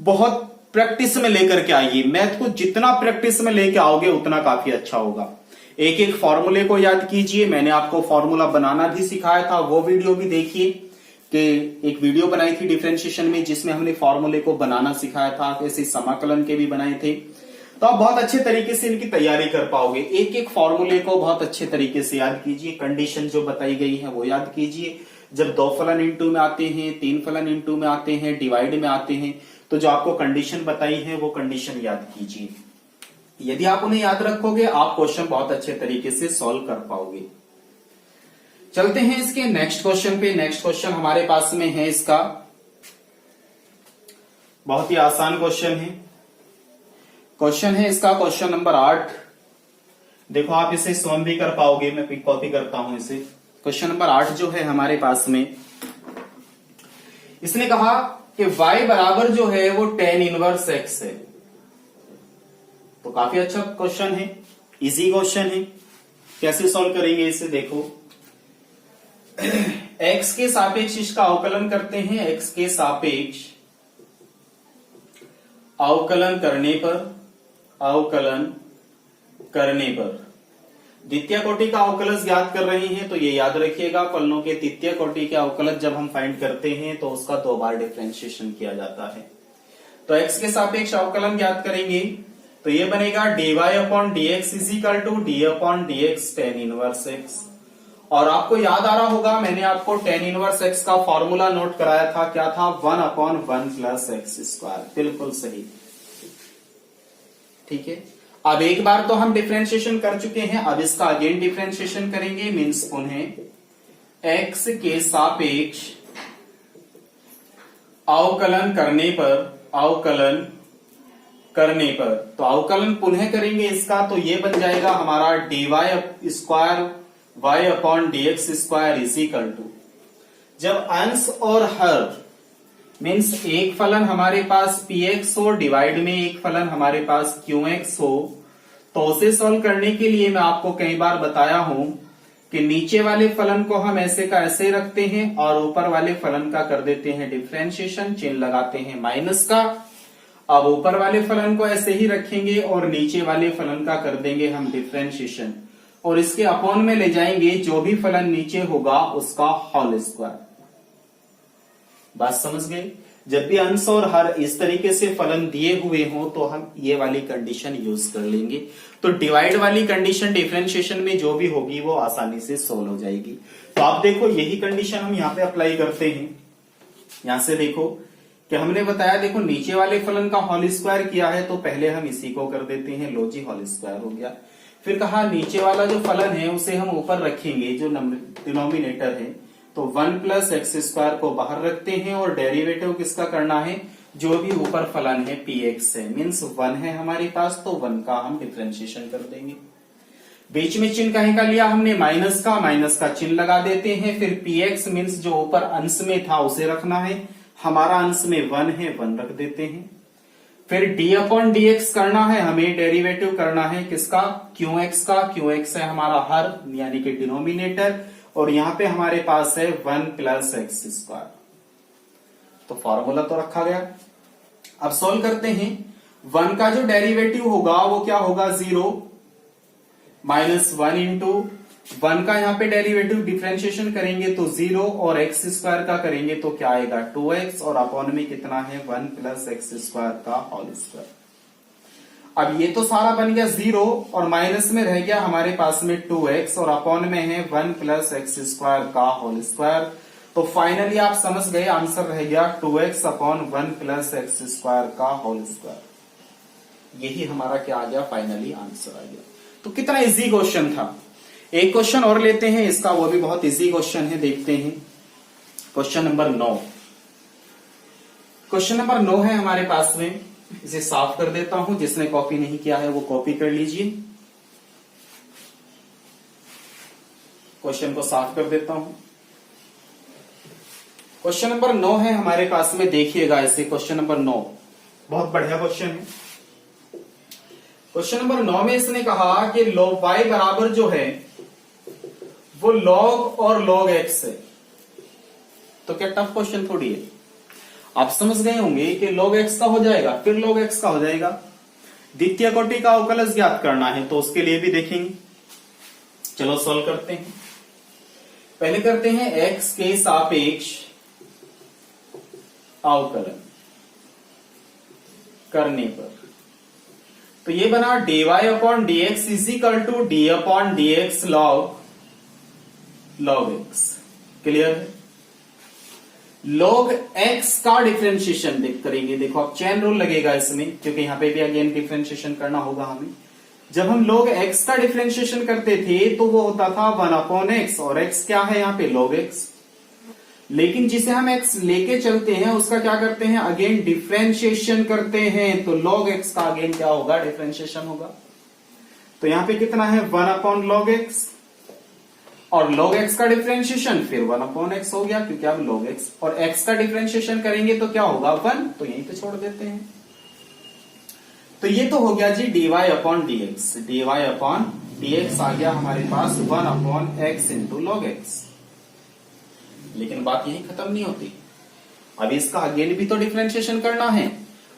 बहुत प्रैक्टिस में लेकर के आइए। मैथ को जितना प्रैक्टिस में लेके आओगे उतना काफी अच्छा होगा। एक एक फॉर्मूले को याद कीजिए, मैंने आपको फॉर्मूला बनाना भी सिखाया था, वो वीडियो भी देखिए। कि एक वीडियो बनाई थी डिफरेंशिएशन में जिसमें हमने फॉर्मूले को बनाना सिखाया था, ऐसे समाकलन के भी बनाए थे। तो आप बहुत अच्छे तरीके से इनकी तैयारी कर पाओगे। एक एक फॉर्मूले को बहुत अच्छे तरीके से याद कीजिए, कंडीशन जो बताई गई है वो याद कीजिए। जब 2 फलन इनटू में आते हैं, 3 फलन इनटू में आते हैं, डिवाइड में आते हैं, तो जो आपको कंडीशन बताई है वो कंडीशन याद कीजिए। यदि आप उन्हें याद रखोगे आप क्वेश्चन बहुत अच्छे तरीके से सॉल्व कर पाओगे। चलते हैं इसके नेक्स्ट क्वेश्चन पे। नेक्स्ट क्वेश्चन हमारे पास में है इसका, बहुत ही आसान क्वेश्चन है। क्वेश्चन है इसका क्वेश्चन नंबर 8। देखो आप इसे स्वयं भी कर पाओगे, मैं कॉपी करता हूं इसे। क्वेश्चन नंबर 8 जो है हमारे पास में, इसने कहा कि y बराबर जो है वो tan इनवर्स x है। तो काफी अच्छा क्वेश्चन है, इजी क्वेश्चन है। कैसे सॉल्व करेंगे इसे, देखो x के सापेक्ष इसका अवकलन करते हैं। x के सापेक्ष अवकलन करने पर द्वितीय कोटि का अवकलज ज्ञात कर रहे हैं। तो ये याद रखिएगा, फलनों के तृतीय कोटि के अवकलज जब हम फाइंड करते हैं तो उसका 2 बार डिफरेंशिएशन किया जाता है। तो x के सापेक्ष अवकलन ज्ञात करेंगे तो ये बनेगा dy/dx = d/dx tan inverse x। और आपको याद आ रहा होगा मैंने आपको tan इनवर्स x का फॉर्मूला नोट कराया था, क्या था, 1/1 + x²। बिल्कुल सही, ठीक है। अब एक बार तो हम डिफरेंशिएशन कर चुके हैं, अब इसका अगेन डिफरेंशिएशन करेंगे, मीन्स उन्हें x के सापेक्ष अवकलन करने पर तो अवकलन पुनः करेंगे इसका, तो ये बन जाएगा हमारा dy²y/dx² जब अंश और हर मीन्स एक फलन हमारे पास px हो, डिवाइड में एक फलन हमारे पास qx हो, तो उसे सॉल्व करने के लिए मैं आपको कई बार बताया हूं कि नीचे वाले फलन को हम ऐसे का ऐसे रखते हैं और ऊपर वाले फलन का कर देते हैं डिफरेंशिएशन, चिन्ह लगाते हैं माइनस का। अब ऊपर वाले फलन को ऐसे ही रखेंगे और नीचे वाले फलन का कर देंगे हम डिफरेंशिएशन, और इसके अपॉन में ले जाएंगे जो भी फलन नीचे होगा उसका होल स्क्वायर। बात समझ गए? जब भी अंश और हर इस तरीके से फलन दिए हुए हो तो हम ये वाली कंडीशन यूज कर लेंगे। तो डिवाइड वाली कंडीशन डिफरेंशिएशन में जो भी होगी वो आसानी से सोल्व हो जाएगी। तो आप देखो यही कंडीशन हम यहाँ पे अप्लाई करते हैं। यहां से देखो कि हमने बताया, देखो नीचे वाले फलन का होल स्क्वायर किया है तो पहले हम इसी को कर देते हैं, लो जी होल स्क्वायर हो गया। फिर कहा नीचे वाला जो फलन है उसे हम ऊपर रखेंगे, जो डिनोमिनेटर है, तो 1 + x² को बाहर रखते हैं और डेरिवेटिव किसका करना है, जो भी ऊपर फलन है px है, मीन्स 1 है हमारे पास, तो 1 का हम डिफरेंशिएशन कर देंगे। बीच में चिन्ह कहीं का लिया हमने, माइनस का चिन्ह लगा देते हैं। फिर px मीन्स जो ऊपर अंश में था उसे रखना है, हमारा अंश में 1 है, 1 रख देते हैं। फिर d/dx करना है, हमें डेरिवेटिव करना है किसका, qx का। qx है हमारा हर यानी कि डिनोमिनेटर, और यहां पे हमारे पास है 1 + x²। तो फॉर्मूला तो रखा गया। अब सॉल्व करते हैं। 1 का जो डेरिवेटिव होगा वो क्या होगा, 0 -1 × 1 का यहाँ पे डेरिवेटिव डिफरेंशिएशन करेंगे तो 0, और x² का करेंगे तो क्या आएगा 2x, और अपॉन में कितना है 1 + x² का होल स्क्वायर। अब ये तो सारा बन गया 0 और माइनस में रह गया हमारे पास में 2x और अपॉन में है 1 प्लस एक्स स्क्वायर का होल स्क्वायर। तो फाइनली आप समझ गए आंसर रह गया 2x upon 1 plus x square का होल स्क्वायर। यही हमारा क्या आ गया, फाइनली आंसर आ गया। तो कितना इजी क्वेश्चन था। एक क्वेश्चन और लेते हैं इसका, वो भी बहुत इजी क्वेश्चन है, देखते हैं। Question number 9। क्वेश्चन नंबर 9 है हमारे पास में। इसे साफ कर देता हूं, जिसने कॉपी नहीं किया है वो कॉपी कर लीजिए। क्वेश्चन को साफ कर देता हूं। क्वेश्चन नंबर 9 है हमारे पास में, देखिएगा इसे। क्वेश्चन नंबर 9 बहुत बढ़िया क्वेश्चन है। क्वेश्चन नंबर 9 में इसने कहा कि log y बराबर जो है वो log और log x है। तो क्या टफ क्वेश्चन थोड़ी है। आप समझ गए होंगे कि log x का हो जाएगा, फिर log x का हो जाएगा। द्वितीय कोटि का अवकलज ज्ञात करना है, तो उसके लिए भी देखेंगे। चलो सॉल्व करते हैं। पहले करते हैं x के सापेक्ष अवकलन करने पर। तो ये बना dy upon d x is equal to d upon d x log x। Clear है। log x का डिफरेंशिएशन करेंगे। देखो अब चेन रूल लगेगा इसमें, क्योंकि यहां पे भी अगेन डिफरेंशिएशन करना होगा हमें। जब हम log x का डिफरेंशिएशन करते थे तो वो होता था 1 अपॉन x, और x क्या है यहां पे log x। लेकिन जिसे हम x लेके चलते हैं उसका क्या करते हैं, अगेन डिफरेंशिएशन करते हैं। तो log x का अगेन क्या होगा, डिफरेंशिएशन होगा। तो यहां पे कितना है 1 अपॉन log x, और log x का डिफरेंशिएशन फिर 1 अपॉन x हो गया, क्योंकि अब log x और x का डिफरेंशिएशन करेंगे तो क्या होगा 1, तो यहीं पे छोड़ देते हैं। तो ये तो हो गया जी dy upon d x. dy upon d x आ गया हमारे पास 1 upon x into log x। लेकिन बात यही खत्म नहीं होती, अभी इसका अगेन भी तो डिफरेंशिएशन करना है।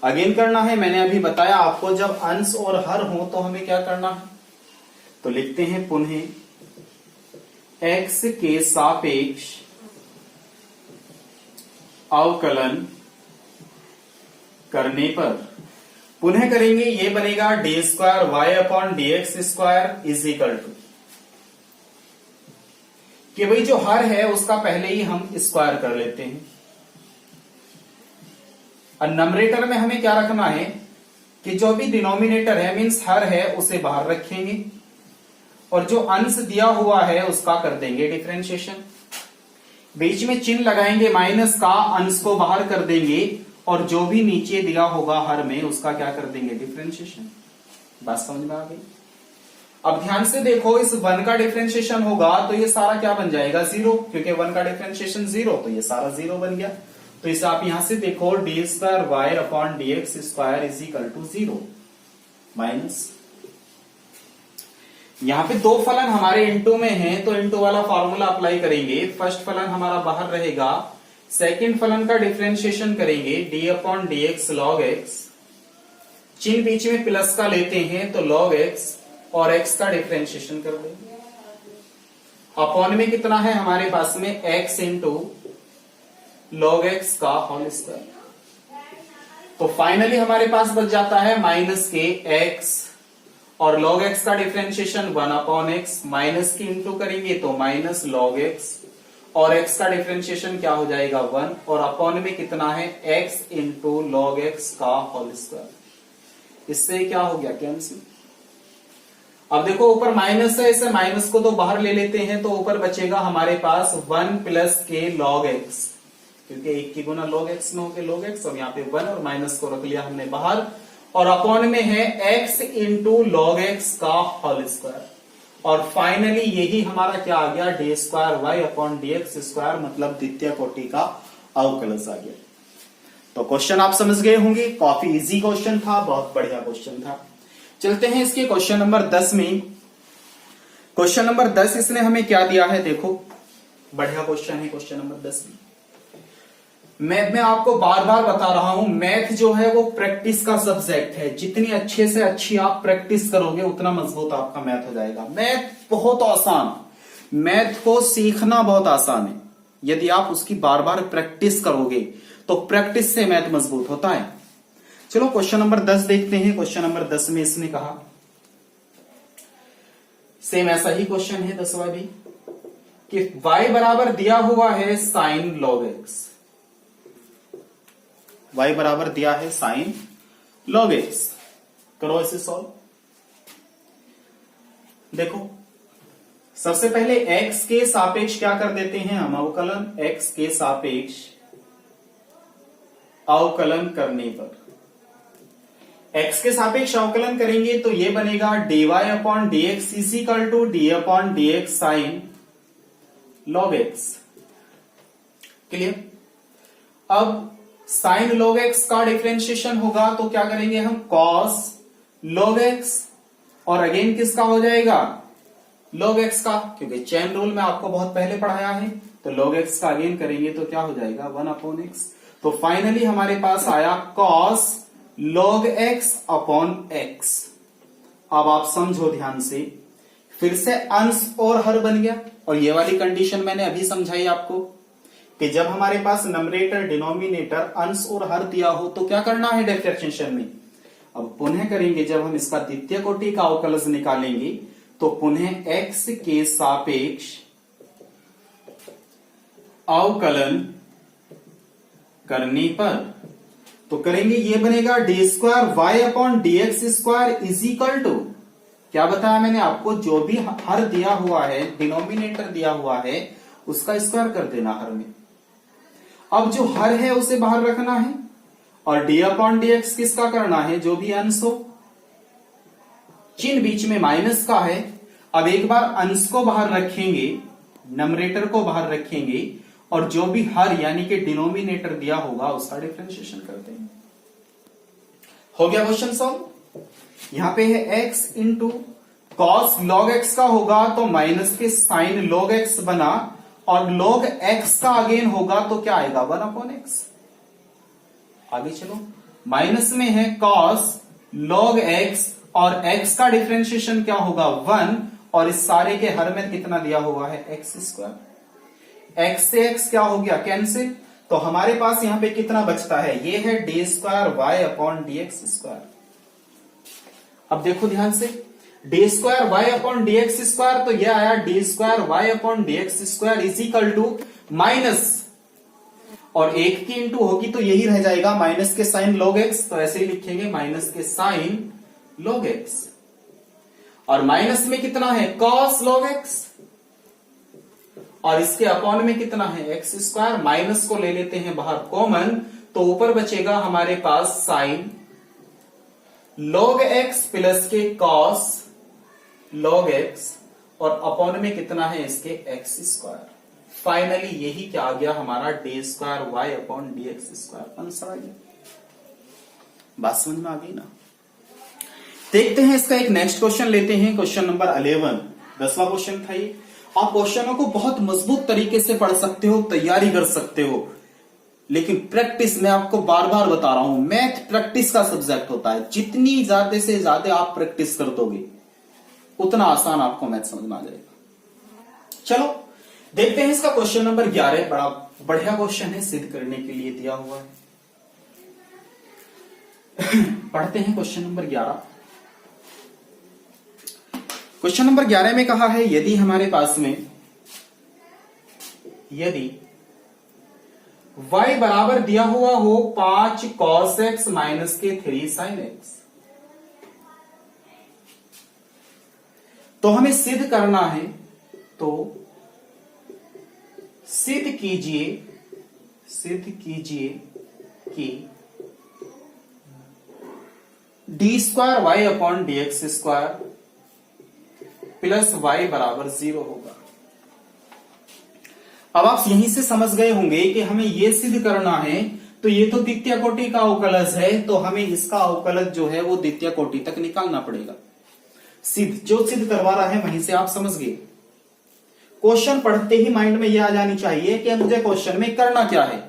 अगेन करना है, मैंने अभी बताया आपको, जब अंश और हर हो तो हमें क्या करना है। तो लिखते हैं पुनः x के सापेक्ष अवकलन करने पर पुनः करेंगे, ये बनेगा d square y upon d x square is equal to, कि भाई जो हर है उसका पहले ही हम स्क्वायर कर लेते हैं। और नंबरेटर में हमें क्या रखना है कि जो भी डिनोमिनेटर है मींस हर है उसे बाहर रखेंगे, और जो अंश दिया हुआ है उसका कर देंगे डिफरेंशिएशन। बीच में चिन्ह लगाएंगे माइनस का, अंश को बाहर कर देंगे, और जो भी नीचे दिया होगा हर में उसका क्या कर देंगे, डिफरेंशिएशन। बात समझ में आ गई। अब ध्यान से देखो, इस 1 का डिफरेंशिएशन होगा तो ये सारा क्या बन जाएगा 0, क्योंकि 1 का डिफरेंशिएशन 0, तो ये सारा 0 बन गया। तो इसे आप यहां से देखो d square y upon d x square is equal to 0 माइनस, यहां पे दो फलन हमारे इनटू में हैं, तो इनटू वाला फॉर्मूला अप्लाई करेंगे। फर्स्ट फलन हमारा बाहर रहेगा, सेकंड फलन का डिफरेंशिएशन करेंगे D upon d x log x, चिन्ह बीच में प्लस का लेते हैं तो log x, और x का डिफरेंशिएशन कर देंगे। अपॉन में कितना है हमारे पास में x इंटू log x का होल स्क्वायर। तो फाइनली हमारे पास बच जाता है माइनस के x, और log x का डिफरेंशिएशन 1 अपॉन x, माइनस की इंटू करेंगे तो माइनस log x, और x का डिफरेंशिएशन क्या हो जाएगा 1, और अपॉन में कितना है x इंटू log x का होल स्क्वायर। इससे क्या हो गया, कैंसिल। अब देखो ऊपर माइनस है, इसे माइनस को तो बाहर ले लेते हैं, तो ऊपर बचेगा हमारे पास 1 प्लस के log x, क्योंकि 1 की गुना log x में होके log x, और यहाँ पे 1 और माइनस को रख लिया हमने बाहर, और अपॉन में है x इंटू log x का होल स्क्वायर। और फाइनली यही हमारा क्या आ गया, d square y upon d x square, मतलब द्वितीय कोटि का अवकलज आ गया। तो क्वेश्चन आप समझ गए होंगे, काफी इजी क्वेश्चन था, बहुत बढ़िया क्वेश्चन था। चलते हैं इसके क्वेश्चन नंबर 10 में। क्वेश्चन नंबर 10 इसने हमें क्या दिया है, देखो बढ़िया क्वेश्चन है क्वेश्चन नंबर 10 में। मैं आपको बार बार बता रहा हूं, मैथ जो है वो प्रैक्टिस का सब्जेक्ट है। जितनी अच्छे से अच्छी आप प्रैक्टिस करोगे उतना मजबूत आपका मैथ हो जाएगा। मैथ बहुत आसान, मैथ को सीखना बहुत आसान है। यदि आप उसकी बार बार प्रैक्टिस करोगे तो प्रैक्टिस से मैथ मजबूत होता है। चलो क्वेश्चन नंबर 10 देखते हैं। क्वेश्चन नंबर 10 में इसने कहा, सेम ऐसा ही क्वेश्चन है 10वां भी, कि y बराबर दिया हुआ है साइन लॉग एक्स। y बराबर दिया है साइन लॉग एक्स। करो इसे सॉल्व। देखो सबसे पहले x के सापेक्ष क्या कर देते हैं हम, अवकलन। x के सापेक्ष अवकलन करने पर, x के सापेक्ष अवकलन करेंगे तो ये बनेगा dy upon d x is equal to d upon d x sine log x. Clear. अब साइन लॉग एक्स का डिफरेंशिएशन होगा तो क्या करेंगे हम, कॉस लॉग एक्स, और अगेन किसका हो जाएगा, लॉग एक्स का, क्योंकि चेन रूल में आपको बहुत पहले पढ़ाया है। तो लॉग एक्स का अगेन करेंगे तो क्या हो जाएगा, 1 अपॉन एक्स। तो फाइनली हमारे पास आया cos log x upon x. अब आप समझो ध्यान से, फिर से अंश और हर बन गया। और ये वाली कंडीशन मैंने अभी समझाई आपको कि जब हमारे पास नंबरेटर डिनोमिनेटर अंश और हर दिया हो तो क्या करना है डिफरेंशिएशन में। अब पुनः करेंगे, जब हम इसका द्वितीय कोटि का अवकलज निकालेंगे तो पुनः x के सापेक्ष अवकलन करने पर तो करेंगे, ये बनेगा d square y upon d x square is equal to, क्या बताया मैंने आपको, जो भी हर दिया हुआ है, डिनोमिनेटर दिया हुआ है, उसका स्क्वायर कर देना हर में। अब जो हर है उसे बाहर रखना है, और डी अपॉन डी एक्स किसका करना है, जो भी अंश हो। चिन्ह बीच में माइनस का है। अब एक बार अंश को बाहर रखेंगे, नंबरेटर को बाहर रखेंगे, और जो भी हर यानी कि डिनोमिनेटर दिया होगा उसका डिफरेंशिएशन करते हैं। हो गया क्वेश्चन सॉल्व। यहां पे है x into cos log x का होगा तो माइनस के साइन लॉग एक्स बना, और लॉग एक्स का अगेन होगा तो क्या आएगा, 1 अपॉन एक्स। आगे चलो, माइनस में है कॉस लॉग एक्स, और x का डिफरेंशिएशन क्या होगा, 1, और इस सारे के हर में कितना दिया हुआ है, एक्स स्क्वायर। x से x क्या हो गया, कैंसिल। तो हमारे पास यहां पे कितना बचता है, ये है d square y upon d x square. अब देखो ध्यान से, d square y upon d x square, तो यह आया d square y upon d x square is equal to minus, और एक की इंटू होगी तो यही रह जाएगा माइनस के साइन लॉग एक्स। तो ऐसे ही लिखेंगे माइनस के साइन लॉग एक्स, और माइनस में कितना है, कॉस लॉग एक्स, और इसके अपॉन में कितना है, एक्स स्क्वायर। माइनस को ले लेते हैं बाहर कॉमन, तो ऊपर बचेगा हमारे पास sign log x plus k cos log x, और अपॉन में कितना है इसके, एक्स स्क्वायर। फाइनली यही क्या आ गया हमारा, d square y upon d x square answer आ गया। बात समझ में आ गई ना। देखते हैं इसका एक नेक्स्ट क्वेश्चन लेते हैं, क्वेश्चन नंबर 11, 10वां क्वेश्चन था ये। आप क्वेश्चनों को बहुत मजबूत तरीके से पढ़ सकते हो, तैयारी कर सकते हो, लेकिन प्रैक्टिस, मैं आपको बार बार बता रहा हूं, मैथ प्रैक्टिस का सब्जेक्ट होता है। जितनी ज्यादा से ज्यादा आप प्रैक्टिस कर दोगे उतना आसान आपको मैथ समझ में आ जाएगा। चलो देखते हैं इसका क्वेश्चन नंबर 11। बड़ा बढ़िया क्वेश्चन है, सिद्ध करने के लिए दिया हुआ है। पढ़ते हैं क्वेश्चन नंबर 11। क्वेश्चन नंबर 11 में कहा है, यदि हमारे पास में, यदि y बराबर दिया हुआ हो 5 cos x माइनस के 3 sin x, तो हमें सिद्ध करना है। तो सिद्ध कीजिए कि d square y upon d x square plus y बराबर 0 होगा। अब आप यहीं से समझ गए होंगे कि हमें यह सिद्ध करना है, तो ये तो द्वितीय कोटि का अवकलज है, तो हमें इसका अवकलज जो है वो द्वितीय कोटि तक निकालना पड़ेगा। जो सिद्ध करवा रहा है वहीं से आप समझ गए। क्वेश्चन पढ़ते ही माइंड में यह आ जानी चाहिए कि मुझे क्वेश्चन में करना क्या है।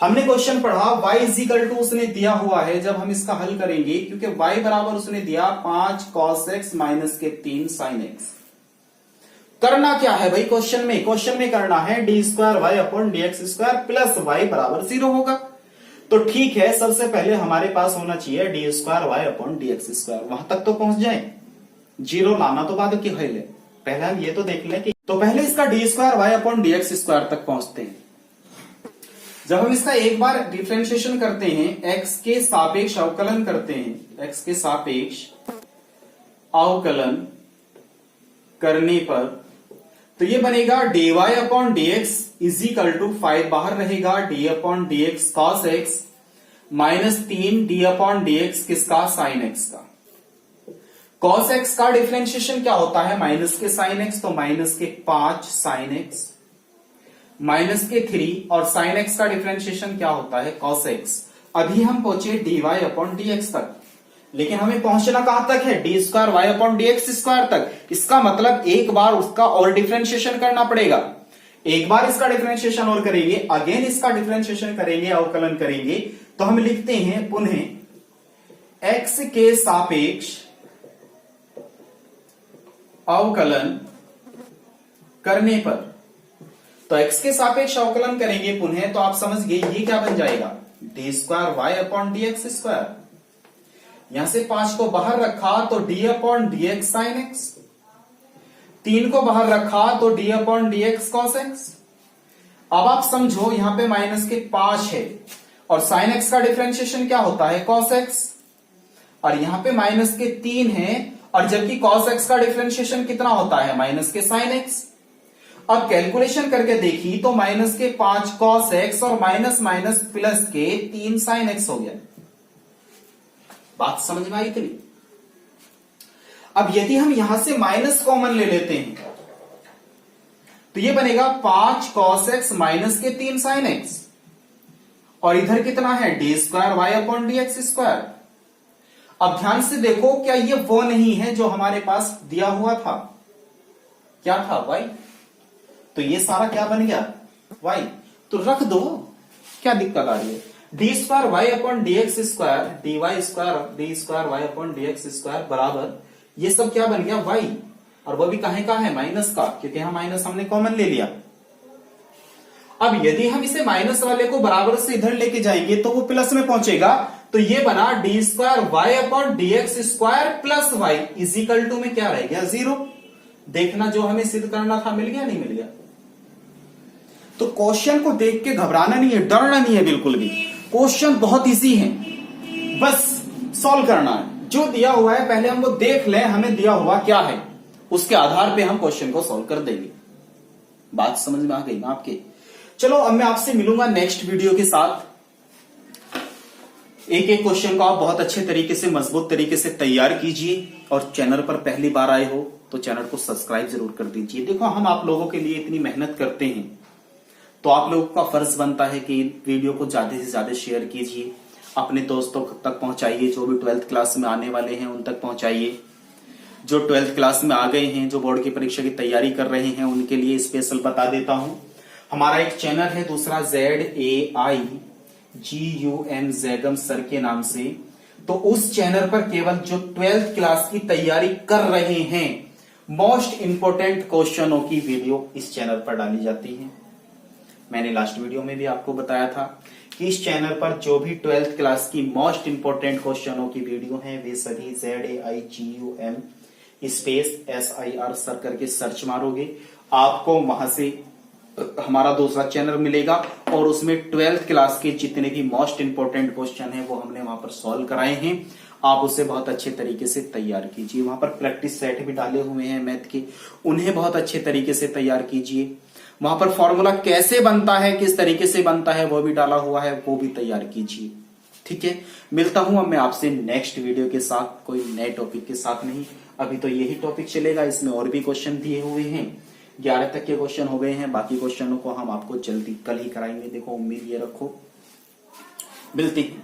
हमने क्वेश्चन पढ़ा y इजिकल टू उसने दिया हुआ है, जब हम इसका हल करेंगे, क्योंकि y बराबर उसने दिया 5 cos x माइनस के 3 sin x। करना क्या है भाई क्वेश्चन में करना है d square y upon d x square plus y बराबर 0 होगा। तो ठीक है, सबसे पहले हमारे पास होना चाहिए d square y upon d x square, वहां तक तो पहुंच जाए, जीरो लाना तो बाद की खेल है, पहले हम ये तो देख लें कि तो पहले इसका d square y upon d x square तक पहुंचते हैं। जब हम इसका एक बार डिफरेंशिएशन करते हैं, एक्स के सापेक्ष अवकलन करते हैं, एक्स के सापेक्ष अवकलन करने पर तो ये बनेगा d y upon d x is equal to 5 बाहर रहेगा d upon d x cos x minus 3 d upon d x किसका, साइन एक्स का। कॉस एक्स का डिफरेंशिएशन क्या होता है, माइनस के साइन एक्स, तो माइनस के 5 साइन एक्स माइनस के 3 और साइन एक्स का डिफरेंशिएशन क्या होता है, कॉस एक्स। अभी हम पहुंचे d y upon d x तक, लेकिन हमें पहुंचना कहां तक है, d square y upon d x square तक। इसका मतलब एक बार उसका और डिफरेंशिएशन करना पड़ेगा, एक बार इसका डिफरेंशिएशन और करेंगे, अगेन इसका डिफरेंशिएशन करेंगे, अवकलन करेंगे, तो हम लिखते हैं पुनः एक्स के सापेक्ष अवकलन करने पर, तो एक्स के सापेक्ष अवकलन करेंगे पुनः, तो आप समझ गए ये क्या बन जाएगा, d square y upon d x square. यहां से 5 को बाहर रखा तो d upon d x sine x, 3 को बाहर रखा तो d upon d x cos x. अब आप समझो यहां पे माइनस के 5 है और साइन एक्स का डिफरेंशिएशन क्या होता है, कॉस एक्स, और यहां पे माइनस के 3 है और जबकि कॉस एक्स का डिफरेंशिएशन कितना होता है, माइनस के साइन एक्स। अब कैलकुलेशन करके देखी तो माइनस के 5 कॉस एक्स और माइनस माइनस प्लस के 3 साइन एक्स हो गया। बात समझ में आई इतनी। अब यदि हम यहां से माइनस कॉमन ले लेते हैं तो ये बनेगा 5 कॉस एक्स माइनस के 3 साइन एक्स, और इधर कितना है, d square y upon d x square. अब ध्यान से देखो, क्या ये वो नहीं है जो हमारे पास दिया हुआ था, क्या था, वाई, तो ये सारा क्या बन गया, वाई, तो रख दो, क्या दिक्कत आ रही है। D square y upon d x square d y square d square y upon d x square बराबर ये सब क्या बन गया, वाई, और वो भी काहे का है, माइनस का, क्योंकि हम माइनस हमने कॉमन ले लिया। अब यदि हम इसे माइनस वाले को बराबर से इधर लेके जाएंगे तो वो प्लस में पहुंचेगा, तो ये बना d square y upon d x square plus y is equal to में क्या रह गया, 0। देखना जो हमें सिद्ध करना था मिल गया, नहीं मिल गया। तो क्वेश्चन को देख के घबराना नहीं है, डरना नहीं है बिल्कुल भी, क्वेश्चन बहुत इजी है, बस सॉल्व करना है। जो दिया हुआ है पहले हम वो देख लें हमें दिया हुआ क्या है, उसके आधार पे हम क्वेश्चन को सॉल्व कर देंगे। बात समझ में आ गई ना आपके। चलो अब मैं आपसे मिलूंगा नेक्स्ट वीडियो के साथ। एक एक क्वेश्चन को आप बहुत अच्छे तरीके से मजबूत तरीके से तैयार कीजिए, और चैनल पर पहली बार आए हो तो चैनल को सब्सक्राइब जरूर कर दीजिए। देखो हम आप लोगों के लिए इतनी मेहनत करते हैं तो आप लोगों का फर्ज बनता है कि वीडियो को ज्यादा से ज्यादा शेयर कीजिए, अपने दोस्तों तक पहुंचाइए, जो भी 12th क्लास में आने वाले हैं उन तक पहुंचाइए, जो 12th क्लास में आ गए हैं, जो बोर्ड की परीक्षा की तैयारी कर रहे हैं उनके लिए स्पेशल बता देता हूं। हमारा एक चैनल है दूसरा ZAIGUM जैगम सर के नाम से, तो उस चैनल पर केवल जो 12th क्लास की तैयारी कर रहे हैं मोस्ट इंपोर्टेंट क्वेश्चनों की वीडियो इस चैनल पर डाली जाती है। मैंने लास्ट वीडियो में भी आपको बताया था कि इस चैनल पर जो भी 12th क्लास की मोस्ट इंपोर्टेंट क्वेश्चनों की वीडियो हैं वे सभी ZAIGUM स्पेस SIR सर करके सर्च मारोगे, आपको वहां से हमारा दूसरा चैनल मिलेगा, और उसमें 12th क्लास के जितने भी मोस्ट इंपोर्टेंट क्वेश्चन हैं वो हमने वहां पर सॉल्व कराए हैं। आप उसे बहुत अच्छे तरीके से तैयार कीजिए। वहां पर प्रैक्टिस सेट भी डाले हुए हैं मैथ के, उन्हें बहुत अच्छे तरीके से तैयार कीजिए। वहां पर फॉर्मूला कैसे बनता है, किस तरीके से बनता है वो भी डाला हुआ है, वो भी तैयार कीजिए। ठीक है, मिलता हूं अब मैं आपसे नेक्स्ट वीडियो के साथ, कोई नए टॉपिक के साथ नहीं। अभी तो यही टॉपिक चलेगा, इसमें और भी क्वेश्चन दिए हुए हैं, 11 तक के क्वेश्चन हो गए हैं, बाकी क्वेश्चनों को हम आपको जल्दी कल ही कराएंगे। देखो उम्मीद ये रखो, मिलते हैं।